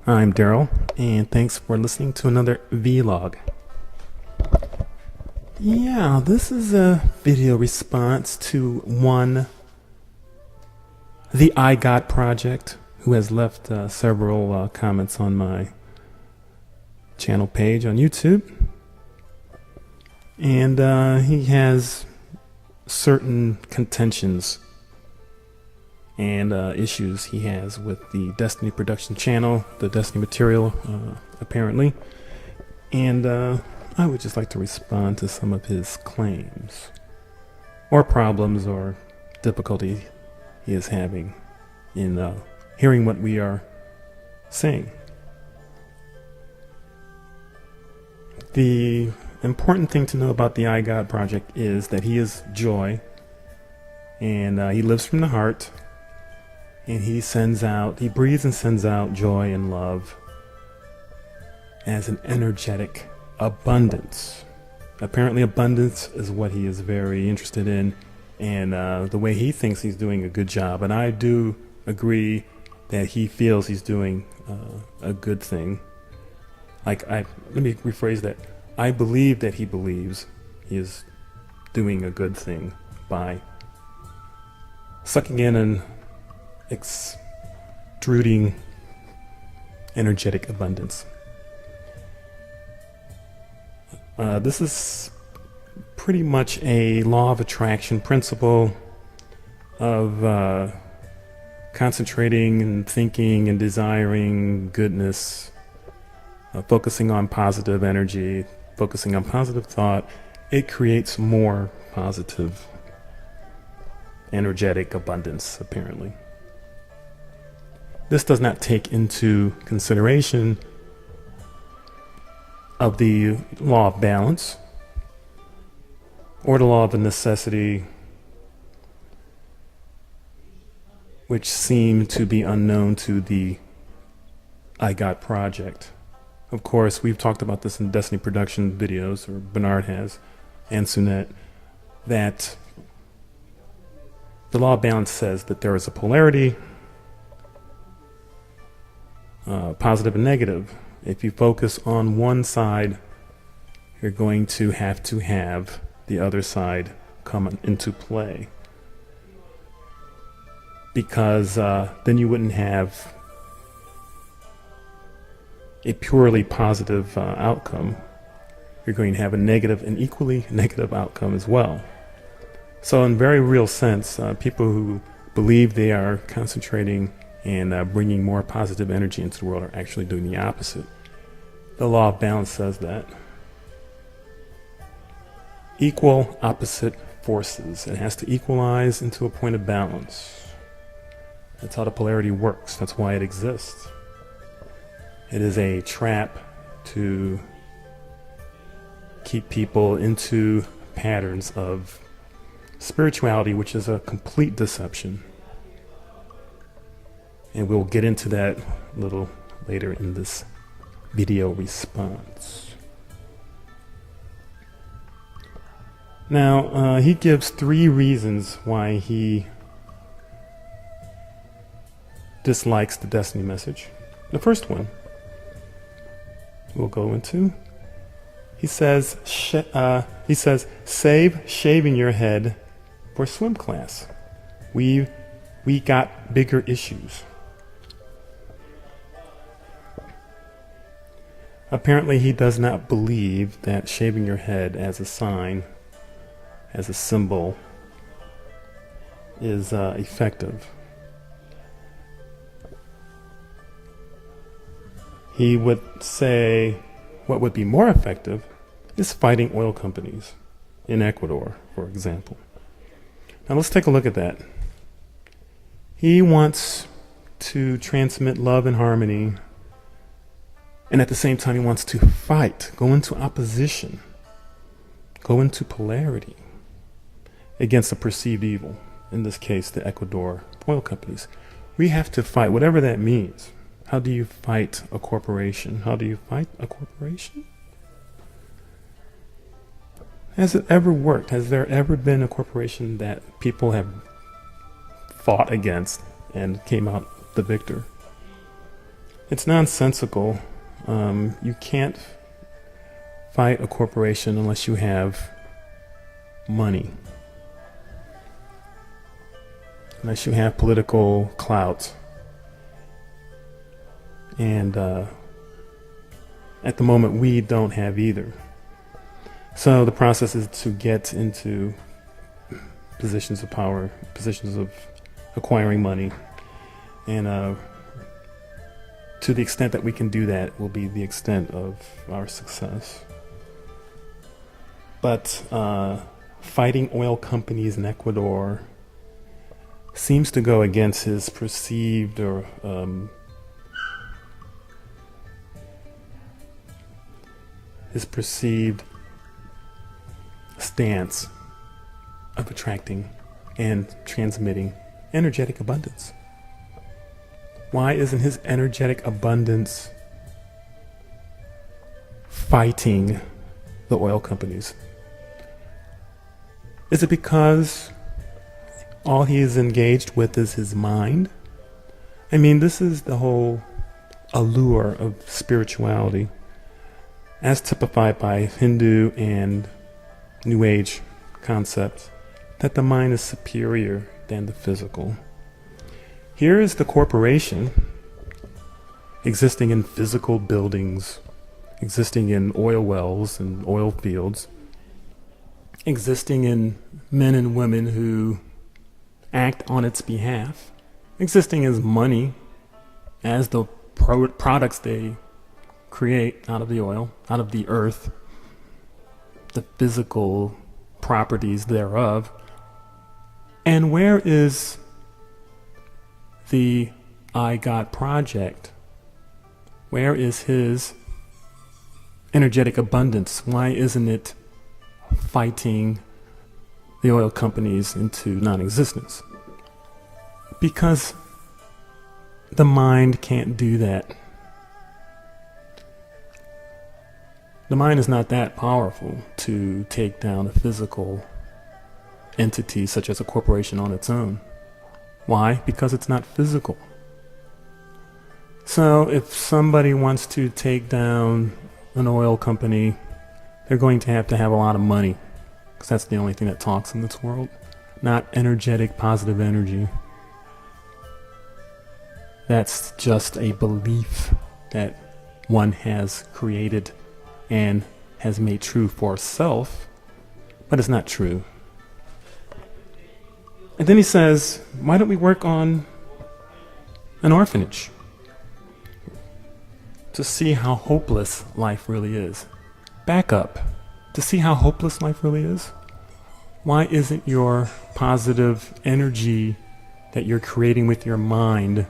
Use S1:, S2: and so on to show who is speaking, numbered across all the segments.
S1: I'm Daryl, and thanks for listening to another vlog. Yeah, this is a video response to the I Got Project, who has left several comments on my channel page on YouTube. And he has certain contentions and issues he has with the Destiny Production channel, the Destiny material, apparently. And I would just like to respond to some of his claims, or problems, or difficulty he is having in hearing what we are saying. The important thing to know about the I God Project is that he is joy, and he lives from the heart. And he breathes and sends out joy and love as an energetic abundance. Apparently abundance is what he is very interested in, and the way he thinks he's doing a good job. And I do agree that he feels he's doing a good thing. Let me rephrase that. I believe that he believes he is doing a good thing by sucking in and extruding energetic abundance. This is pretty much a law of attraction principle of concentrating and thinking and desiring goodness, focusing on positive energy, focusing on positive thought. It creates more positive energetic abundance, apparently. This does not take into consideration of the law of balance or the law of necessity, which seem to be unknown to the I Got Project. Of course, we've talked about this in Destiny Production videos, or Bernard has, and Sunette, that the law of balance says that there is a polarity, positive and negative. If you focus on one side, you're going to have the other side come into play, because then you wouldn't have a purely positive outcome. You're going to have a negative and equally negative outcome as well. So in very real sense, people who believe they are concentrating and bringing more positive energy into the world are actually doing the opposite. The law of balance says that. Equal opposite forces. It has to equalize into a point of balance. That's how the polarity works. That's why it exists. It is a trap to keep people into patterns of spirituality, which is a complete deception. And we'll get into that a little later in this video response. Now, he gives 3 reasons why he dislikes the Destiny message. The first one we'll go into. He says, save shaving your head for swim class. We got bigger issues. Apparently he does not believe that shaving your head as a sign, as a symbol, is effective. He would say what would be more effective is fighting oil companies in Ecuador, for example. Now let's take a look at that. He wants to transmit love and harmony, and at the same time he wants to fight, go into opposition, go into polarity against a perceived evil, in this case the Ecuador oil companies. We have to fight, whatever that means. How do you fight a corporation? How do you fight a corporation? Has it ever worked? Has there ever been a corporation that people have fought against and came out the victor? It's nonsensical. You can't fight a corporation unless you have money, unless you have political clout. And at the moment, we don't have either. So the process is to get into positions of power, positions of acquiring money, and to the extent that we can do that will be the extent of our success. But fighting oil companies in Ecuador seems to go against his perceived or his perceived stance of attracting and transmitting energetic abundance. Why isn't his energetic abundance fighting the oil companies? Is it because all he is engaged with is his mind? I mean, this is the whole allure of spirituality, as typified by Hindu and New Age concepts, that the mind is superior than the physical. Here is the corporation existing in physical buildings, existing in oil wells and oil fields, existing in men and women who act on its behalf, existing as money, as the products they create out of the oil, out of the earth, the physical properties thereof. And where is the I God project? Where is his energetic abundance? Why isn't it fighting the oil companies into non-existence? Because the mind can't do that. The mind is not that powerful to take down a physical entity such as a corporation on its own. Why? Because it's not physical. So if somebody wants to take down an oil company, they're going to have a lot of money, because that's the only thing that talks in this world, not energetic, positive energy. That's just a belief that one has created and has made true for self, but it's not true. And then he says, why don't we work on an orphanage to see how hopeless life really is? Back up. To see how hopeless life really is? Why isn't your positive energy that you're creating with your mind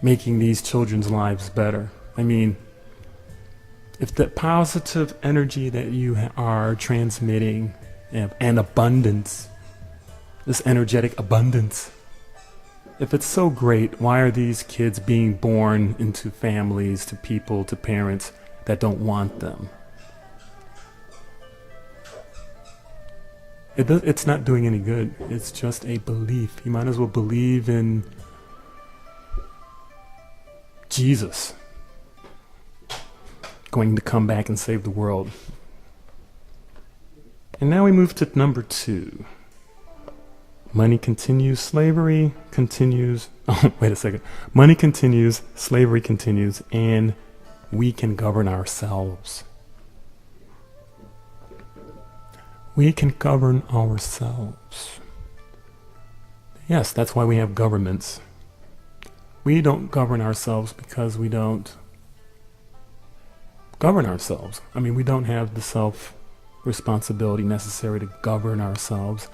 S1: making these children's lives better? I mean, if the positive energy that you are transmitting and abundance, this energetic abundance, if it's so great, why are these kids being born into families, to people, to parents that don't want them? It's not doing any good. It's just a belief. You might as well believe in Jesus going to come back and save the world. And now we move to number 2. Money continues, slavery continues. Oh, wait a second. Money continues, slavery continues, and we can govern ourselves. We can govern ourselves. Yes, that's why we have governments. We don't govern ourselves because we don't govern ourselves. I mean, we don't have the self-responsibility necessary to govern ourselves.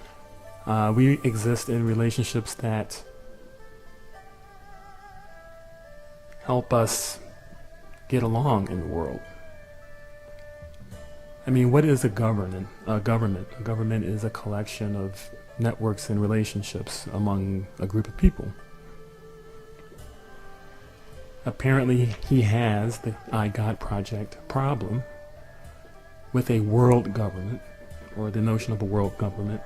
S1: We exist in relationships that help us get along in the world. I mean, what is a government? A government is a collection of networks and relationships among a group of people. Apparently, he has the I God Project problem with a world government, or the notion of a world government.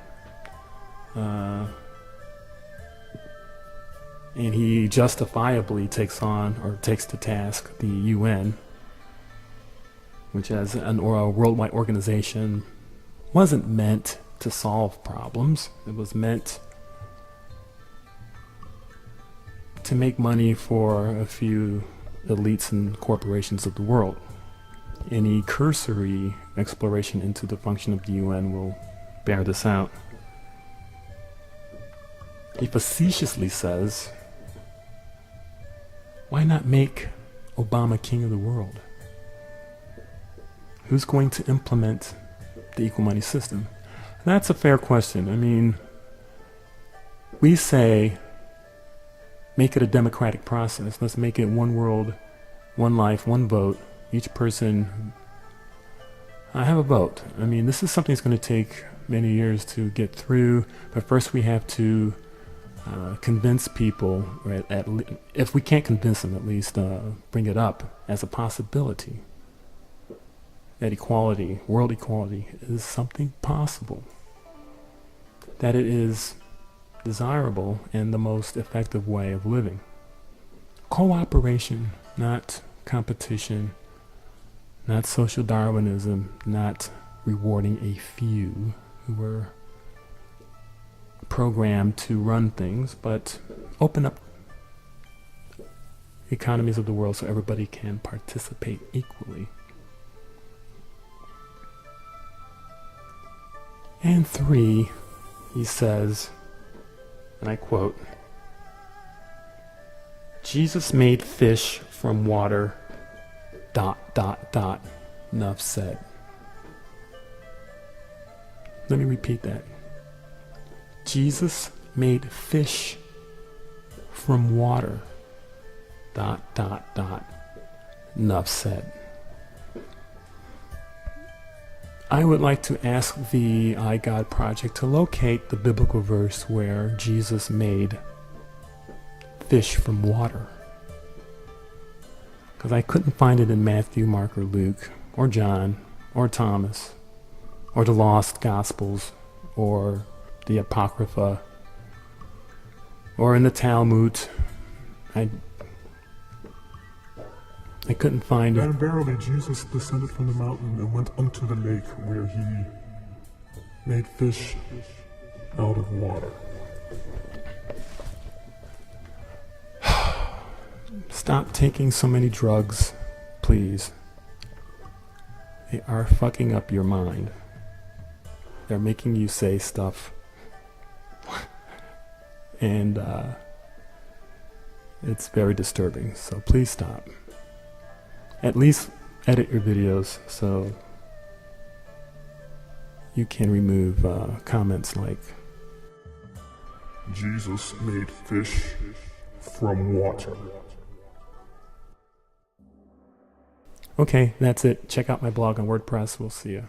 S1: And he justifiably takes to task the UN, which as a worldwide organization wasn't meant to solve problems. It was meant to make money for a few elites and corporations of the world. Any cursory exploration into the function of the UN will bear this out. He facetiously says, why not make Obama king of the world? Who's going to implement the equal money system? That's a fair question. I mean, we say, make it a democratic process. Let's make it one world, one life, one vote. Each person have a vote. I mean, this is something that's going to take many years to get through, but first we have to convince people, or if we can't convince them, at least bring it up as a possibility. That equality, world equality, is something possible. That it is desirable and the most effective way of living. Cooperation, not competition, not social Darwinism, not rewarding a few who were programmed to run things, but open up economies of the world so everybody can participate equally. And 3, he says, and I quote, Jesus made fish from water, ... Enough said. Let me repeat that. Jesus made fish from water, ... Enough said. I would like to ask the iGod Project to locate the biblical verse where Jesus made fish from water. Because I couldn't find it in Matthew, Mark, or Luke, or John, or Thomas, or the Lost Gospels, or the Apocrypha, or in the Talmud. I couldn't find it.
S2: And verily Jesus descended from the mountain and went unto the lake, where he made fish out of water.
S1: Stop taking so many drugs, please. They are fucking up your mind. They're making you say stuff. And it's very disturbing, so please stop. At least edit your videos so you can remove comments like,
S2: Jesus made fish from water.
S1: okay, that's it. Check out my blog on WordPress. We'll see ya.